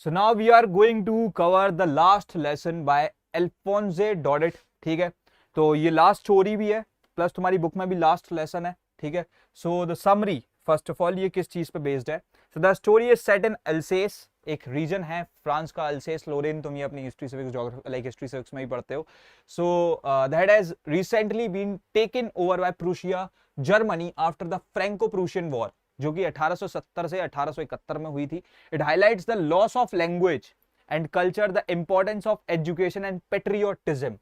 So now we are going to cover the last lesson by Alphonse Daudet. ठीक है, तो ये last story भी है प्लस तुम्हारी बुक में भी लास्ट लेसन है. ठीक है, so the summary first of all ये किस चीज पे बेस्ड है. So the story is set इन अल्सेस, एक रीजन है फ्रांस का अल्सेस लोरेन. तुम ये अपनी history civics geography like history civics में ही पढ़ते हो. So that has recently been taken over by Prussia Germany after the Franco Prussian war, जो कि 1870 से 1871 में हुई थी. It highlights the loss of language and culture, the importance of education and patriotism.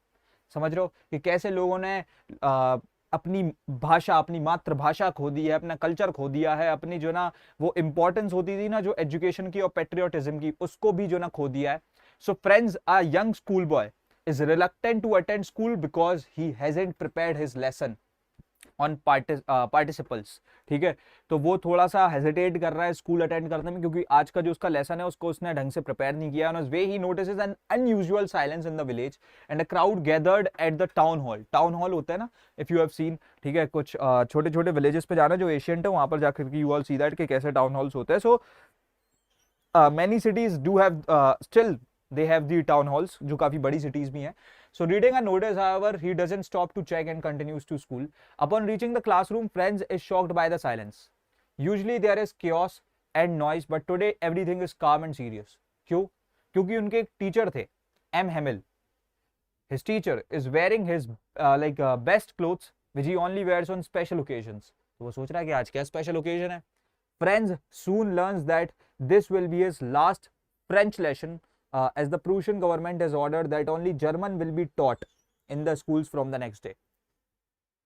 समझ रहे हो कि कैसे लोगों ने अपनी भाषा, अपनी मातृभाषा खो दी है, अपना कल्चर खो दिया है, अपनी जो ना वो इंपॉर्टेंस होती थी ना जो एजुकेशन की और पेट्रियोटिज्म की, उसको भी जो ना खो दिया है. So friends, a young school boy is reluctant to attend school because he hasn't prepared his lesson on participles. ठीक है, तो वो थोड़ा सा हेजिटेट कर रहा है स्कूल अटेंड करने में क्योंकि आज का जो उसका लेसन है उसको उसने ढंग से प्रिपेयर नहीं किया. On way he notices N unusual silence in the village and a crowd gathered at the town hall. Town hall होता है ना, इफ यू हैव सीन. ठीक है, कुछ छोटे छोटे विलेजेस पे जाना जो एशियंट है वहां पर जाकर के यू ऑल सी दैट कि कैसे टाउन हॉल्स होते हैं. So many cities do have still they have the town halls जो काफी बड़ी cities भी हैं. So reading a notice, however, he doesn't stop to check and continues to school. Upon reaching the classroom, Franz is shocked by the silence. Usually there is chaos and noise, but today everything is calm and serious. क्यों? क्योंकि उनके एक teacher थे, M. Hamill. His teacher is wearing his best clothes, which he only wears on special occasions. तो वो सोच रहा है कि आज क्या special occasion है. Franz soon learns that this will be his last French lesson. As the Prussian government has ordered that only German will be taught in the schools from the next day.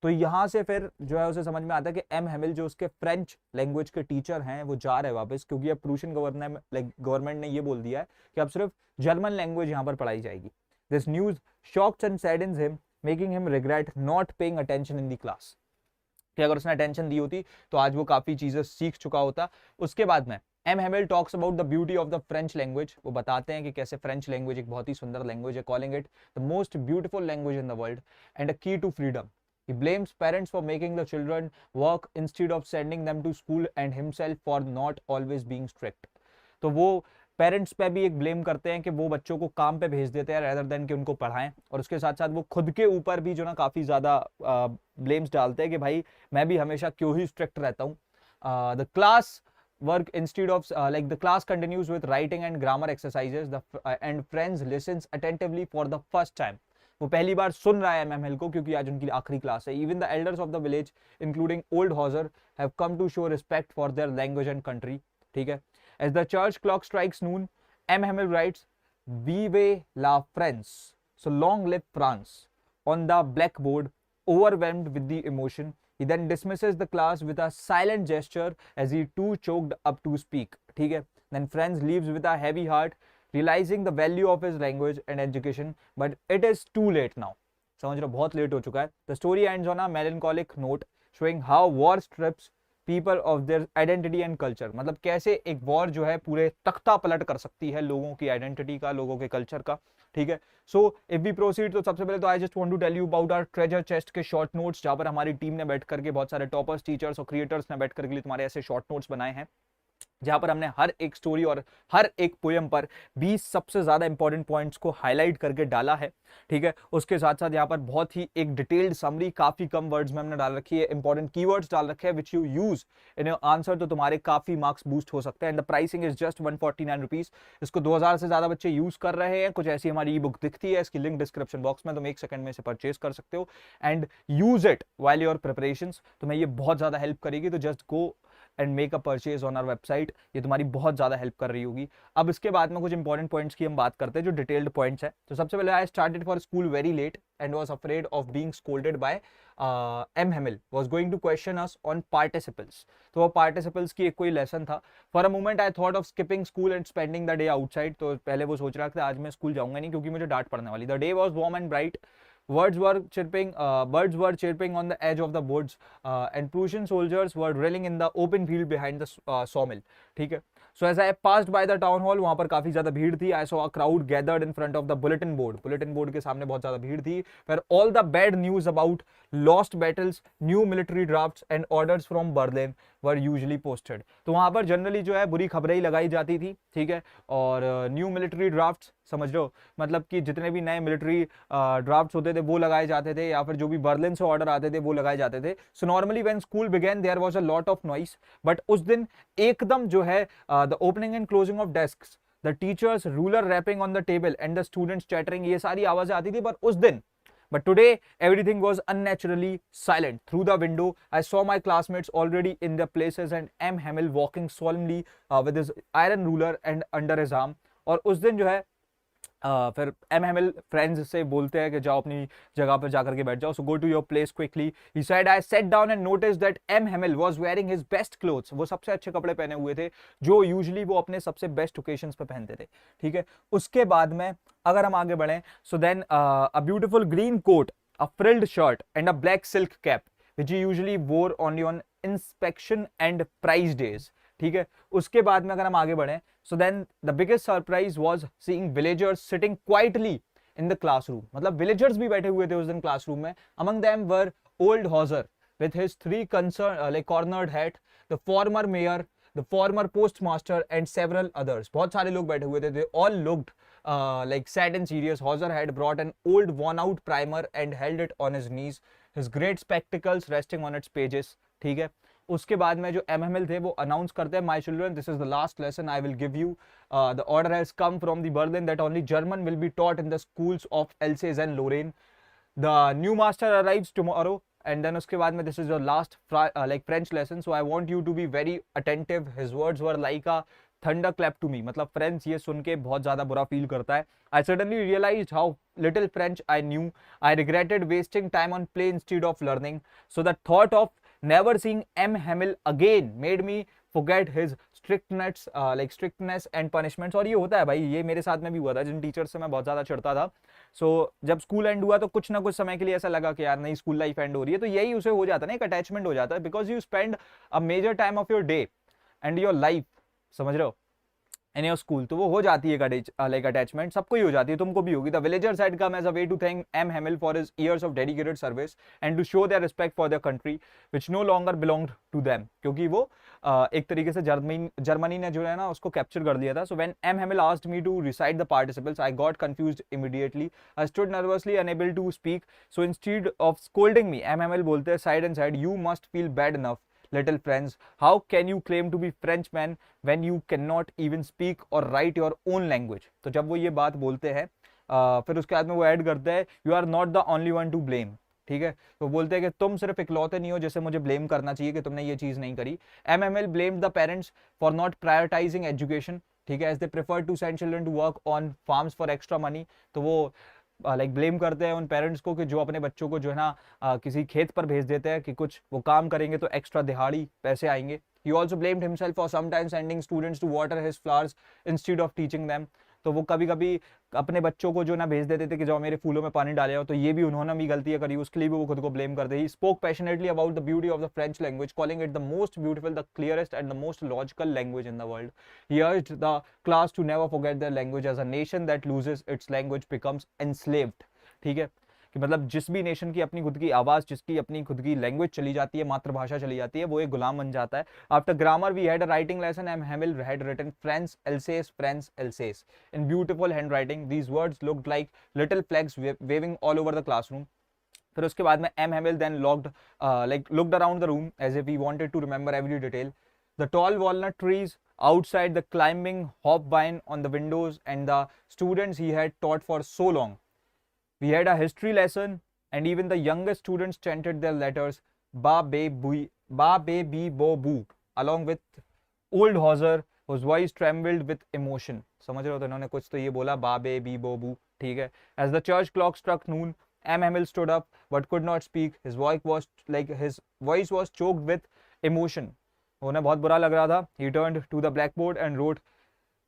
तो यहाँ से फिर जो है उसे समझ में आता है कि एम हेमिल जो उसके फ्रेंच लैंग्वेज के टीचर हैं वो जा रहे हैं वापस, क्योंकि अब प्रूशियन गवर्नमेंट ने ये बोल दिया है कि अब सिर्फ जर्मन लैंग्वेज यहाँ पर पढ़ाई जाएगी. This news shocks and saddens him, making him regret not paying attention in the class. कि अगर उसने अटेंशन दी होती तो आज वो काफी चीजें सीख चुका होता. उसके बाद में M Hamel talks about the beauty of the French language. वो बताते हैं कि कैसे फ्रेंच लैंग्वेज एक बहुत ही सुंदर लैंग्वेज है, calling it the most beautiful language in the world and a key to freedom. He blames parents for making the children work instead of sending them to school and himself for not always being strict. तो वो parents पे भी एक blame करते हैं कि वो बच्चों को काम पे भेज देते हैं रेदर देन कि उनको पढ़ाएं, और उसके साथ साथ वो खुद के ऊपर भी जो ना काफी ज्यादा ब्लेम्स डालते हैं कि भाई मैं भी हमेशा क्यों ही स्ट्रिक्ट रहता हूँ. The class work instead of the class continues with writing and grammar exercises. And friends listens attentively for the first time. वो पहली बार सुन रहा है मैम हिल को क्योंकि आज उनकी आखिरी क्लास है. Even the elders of the village including old Hauser have come to show respect for their language and country. ठीक है, as the church clock strikes noon, M. Hamill writes Vive la France, so long live France, on the blackboard. Overwhelmed with the emotion, he then dismisses the class with a silent gesture as he too choked up to speak. ठीक है, then Franz leaves with a heavy heart, realizing the value of his language and education, but it is too late now. समझ रहे हो, बहुत late हो चुका है. The story ends on a melancholic note, showing how war strips people of their identity and culture. मतलब कैसे एक वॉर जो है पूरे तख्ता पलट कर सकती है लोगों की आइडेंटिटी का, लोगों के कल्चर का. ठीक है, सो इफ वी प्रोसीड तो सबसे पहले तो I just want to tell you about our treasure chest के शॉर्ट नोट्स, जहां पर हमारी टीम ने बैठ करके बहुत सारे टॉपर्स, टीचर्स और क्रिएटर्स ने बैठ करके लिए तुम्हारे ऐसे शॉर्ट नोट्स बनाए हैं, जहां पर हमने हर एक स्टोरी और हर एक पोयम पर 20 सबसे ज्यादा इंपॉर्टेंट पॉइंट्स को हाईलाइट करके डाला है. ठीक है, उसके साथ साथ यहाँ पर बहुत ही एक डिटेल्ड समरी काफी कम वर्ड्स में हमने डाल रखी है, इंपॉर्टेंट कीवर्ड्स डाल रखे हैं which you use in your answer, तो तुम्हारे काफी मार्क्स बूस्ट हो सकते हैं. And the pricing is just 149 rupees. इसको 2000 से ज्यादा बच्चे यूज कर रहे हैं. कुछ ऐसी हमारी ई बुक दिखती है, इसकी लिंक डिस्क्रिप्शन बॉक्स में, तुम 1 सेकंड में इसे परचेज कर सकते हो and use it while your preparations. तुम्हें ये बहुत ज्यादा हेल्प करेगी, तो just go and make a purchase on our website. ये तुम्हारी बहुत ज्यादा हेल्प कर रही होगी. अब इसके बाद में कुछ इंपॉर्टेंट पॉइंट्स की हम बात करते हैं जो डिटेल्ड पॉइंट्स है. तो सबसे पहले I started for school very late and was afraid of being scolded by M Hamel, was going to question us on participles. तो वो पार्टिसिपल्स की एक कोई लेसन था. For a moment I thought of skipping school and spending the day outside. तो पहले वो सोच रहा था आज मैं स्कूल जाऊंगा नहीं क्योंकि मुझे डांट पड़ने वाली. The day was warm and bright. birds were chirping on the edge of the woods and Prussian soldiers were drilling in the open field behind the sawmill. ठीक है, so as I passed by the town hall, वहां पर काफी ज्यादा भीड़ थी. I saw a crowd gathered in front of the bulletin board. Bulletin board के सामने बहुत ज्यादा भीड़ थी. Where all the bad news about lost battles, new military drafts and orders from Berlin were usually posted. तो वहां पर generally जो है बुरी खबरें ही लगाई जाती थी, ठीक है. और न्यू मिलिट्री ड्राफ्ट्स समझ लो, मतलब कि जितने भी नए मिलिट्री ड्राफ्ट्स होते थे वो लगाए जाते थे, या फिर जो भी बर्लिन से ऑर्डर आते थे वो लगाए जाते थे. So normally when school began there was a lot of noise, but उस दिन एकदम जो है the opening and closing of desks, the teacher's ruler rapping on the table and the students chattering, ये सारी आवाजें आती थी. पर उस दिन, but today everything was unnaturally silent. Through the window I saw my classmates already in their places and M Hamill walking solemnly with his iron ruler and under his arm. और उस दिन जो है फिर एम हैमिल फ्रेंड्स से बोलते हैं कि जाओ अपनी जगह पर जाकर के बैठ जाओ. So go to your place quickly. He said I set down and notice that M Hamel was wearing his best clothes. वो सबसे अच्छे कपड़े पहने हुए थे जो यूजुअली वो अपने सबसे बेस्ट ओकेशंस पे पहनते थे, ठीक है. उसके बाद में अगर हम आगे बढ़ें, so then a beautiful green coat, a frilled shirt and a black silk cap which he usually wore only on inspection and prize days, ठीक है. उसके बाद में अगर हम आगे बढ़ें, so then the biggest surprise was seeing villagers sitting quietly in the classroom. मतलब villagers भी बैठे हुए थे उस दिन क्लासरूम में. Among them were old Hauser with his three cornered hat, the former mayor, the former postmaster and several others. बहुत सारे लोग बैठे हुए थे. They all looked like sad and serious. Hauser had brought an old worn out primer and held it on his knees, his great spectacles resting on its pages, ठीक है. उसके बाद में जो एमएमएल थे वो अनाउंस करते हैं, my children this is the last lesson I will give you. The order has come from the Berlin that only German will be taught in the schools of Alsace and Lorraine. The new master arrives tomorrow. And then उसके बाद में this is your last like French lesson, so I want you to be very attentive. His words were like a thunder clap to me. मतलब French ये सुन के बहुत ज्यादा बुरा feel करता है. I suddenly realised how little French I knew. I regretted wasting time on play instead of learning. So the thought of never seeing M. Hamill again made me forget his strictness and punishments. और ये होता है भाई, ये मेरे साथ में भी हुआ था जिन टीचर से मैं बहुत ज्यादा चिढ़ता था. सो जब स्कूल एंड हुआ तो कुछ ना कुछ समय के लिए ऐसा लगा कि यार नहीं, स्कूल लाइफ एंड हो रही है, तो यही उसे हो जाता है ना, एक अटैचमेंट हो जाता है, because you spend a major time of your day and your life, समझ रहे हो, इन योर स्कूल. तो वो हो जाती है लाइक अटैचमेंट, सबको ही हो जाती है, तुमको भी होगी. The villagers had come as a way to thank M Hamel for his years of dedicated service and to show their respect for their country which no longer belonged to them. क्योंकि वो एक तरीके से Germany ने जो है ना उसको कैप्चर कर लिया था. So when M Hamel asked me to recite the participles I got confused immediately. I stood nervously unable to speak. So instead of scolding me, M Hamel बोलते हैं side and side, you must feel bad enough little friends, how can you claim to be Frenchman when you cannot even speak or write your own language. तो जब वो ये बात बोलते हैं फिर उसके बाद में वो ऐड करते हैं, you are not the only one to blame, ठीक है. तो बोलते हैं कि तुम सिर्फ इकलौते नहीं हो जिसे मुझे ब्लेम करना चाहिए कि तुमने ये चीज नहीं करी. MML blamed the parents for not prioritizing education, ठीक है, as they preferred to send children to work on farms for extra money. तो वो लाइक ब्लेम करते हैं उन पेरेंट्स को कि जो अपने बच्चों को जो है ना किसी खेत पर भेज देते हैं कि कुछ वो काम करेंगे तो एक्स्ट्रा दिहाड़ी पैसे आएंगे. He also blamed himself for sometimes sending students to water his flowers instead of teaching them. तो वो कभी कभी अपने बच्चों को जो ना भेज देते थे कि जाओ मेरे फूलों में पानी डाले हो, तो ये भी उन्होंने भी गलतियां करी, उसके लिए भी वो खुद को ब्लेम करते. He spoke passionately about the beauty of the French language, calling it the most beautiful, the clearest and the most logical language in the world. He urged the class to never forget their language, as a nation that loses its language becomes enslaved. ठीक है, कि मतलब जिस भी nation की अपनी खुद की आवाज, जिसकी अपनी खुद की लैंग्वेज चली जाती है, मातृभाषा चली जाती है, वो एक गुलाम बन जाता है. After grammar we had a writing lesson. M Hamel had written French Alsace in beautiful handwriting. These words looked like little flags waving all over the classroom. फिर उसके बाद में M Hamel then looked around the room as if he wanted to remember every detail. The tall walnut trees outside, the climbing hop-vine on the windows, and the students he had taught for so long. We had a history lesson, and even the youngest students chanted their letters ba be bo bu along with old Hauser, whose voice trembled with emotion. समझ रहे हो, तो इन्होंने कुछ तो ये बोला ba be bo bu, ठीक है. As the church clock struck noon, M. Hamill stood up but could not speak. His voice was choked with emotion. उन्हें बहुत बुरा लग रहा था. He turned to the blackboard and wrote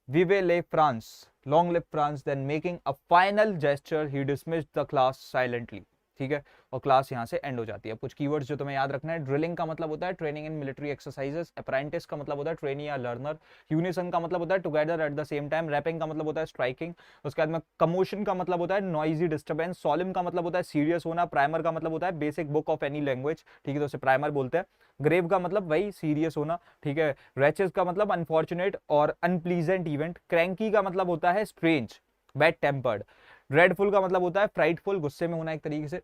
Vive le France, long live France. Then making a final gesture, he dismissed the class silently. ठीक है, और class यहाँ से एंड हो जाती है। कुछ कीवर्ड्स जो तुम्हें याद रखना है, ड्रिलिंग का मतलब होता है training in military exercises, apprentice का मतलब होता है ट्रेनी या लर्नर, यूनिसन का मतलब होता है together at the same time, rapping का मतलब होता है स्ट्राइकिंग, उसके बाद में कमोशन का मतलब होता है नॉइजी डिस्टर्बेंस, सॉलिम का मतलब होता है सीरियस होना, प्राइमर का मतलब होता है basic book of any language, ठीक है, तो उसे प्राइमर बोलते हैं, ग्रेव का मतलब वही सीरियस होना, ठीक है, रैचेस का मतलब अनफॉर्चुनेट और अनप्लीजेंट इवेंट, क्रैंकी का मतलब होता है स्ट्रेंज, बैड टेम्पर्ड, ड्रेडफुल का मतलब होता है फ्राइटफुल, गुस्से में होना एक तरीके से,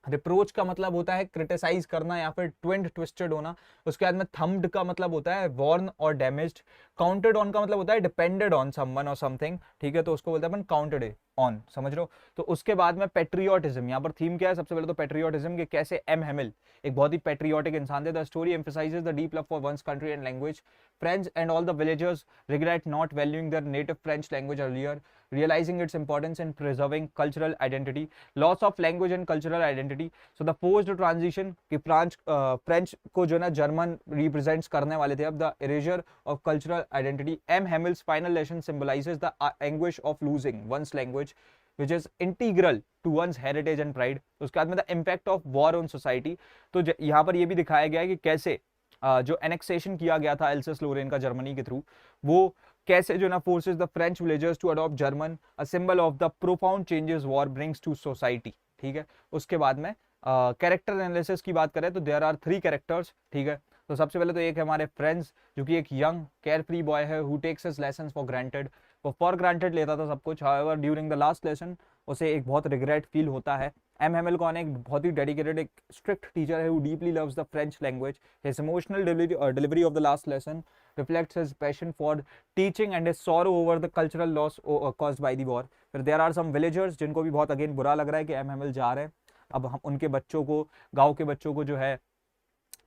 रिप्रोच का मतलब होता है क्रिटिसाइज करना या फिर ट्विंड ट्विस्टेड होना, उसके बाद में थम्ब्ड का मतलब होता है वॉर्न और डैमेज्ड, काउंटेड ऑन का मतलब होता है डिपेंडेड ऑन समवन और समथिंग, ठीक है, तो उसको बोलते हैं अपन काउंटेड ऑन, समझ रहे हो। तो उसके बाद में पेट्रियोटिज्म, यहाँ पर थीम क्या है, सबसे पहले तो पेट्रियोटिज्म के कैसे एम हेमिल एक बहुत ही पेट्रियोटिक इंसान थे, the story emphasises the deep love for one's country and language, French and all the villagers regret not valuing their native French language earlier, realizing its importance in preserving cultural identity, loss of language and cultural identity, so the post transition कि French को जो ना German represents करने वाले थे, अब the erasure of cultural identity, M. Hamill's final lesson symbolizes the anguish of losing one's language which is integral to one's heritage and pride, उसके बाद में the impact of war on society, तो यहाँ पर ये भी दिखाया गया है कि कैसे जो एनेक्सेशन किया गया था एल्सेस लोरेन का जर्मनी के थ्रू, वो कैसे जो ना forces the French villagers to adopt German, a symbol of the profound changes war brings to society, ठीक है। उसके बाद में कैरेक्टर एनालिसिस की बात करें तो देयर आर 3 कैरेक्टर्स, ठीक है। तो सबसे पहले तो एक है हमारे फ्रेंड्स, जो कि एक यंग केयर फ्री बॉय है who takes his lessons for granted, वो फॉर ग्रांटेड लेता था सब कुछ, however during the last lesson उसे एक बहुत रिग्रेट फील होता है। एम हेमिल कौन है, एक बहुत ही डेडिकेटेड एक स्ट्रिक्ट टीचर है who deeply loves the French language, his emotional delivery of the last lesson reflects his passion for teaching and his sorrow over the cultural loss caused by the war. फिर there are some villagers जिनको भी बहुत again बुरा लग रहा है कि M Hemil जा रहे हैं, अब हम उनके बच्चों को, गांव के बच्चों को जो है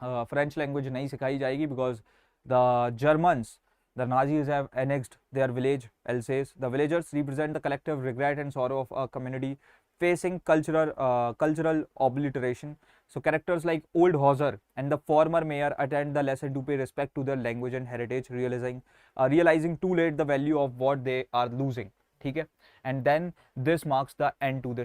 फ्रेंच लैंग्वेज नहीं सिखाई जाएगी because the Germans the Nazis have annexed their village Alsace. The villagers represent the collective regret and sorrow of a community facing cultural obliteration. So characters like Old Hauser and the former mayor attend the lesson to pay respect to their language and heritage, realizing too late the value of what they are losing. ठीक है, and then this marks the end to the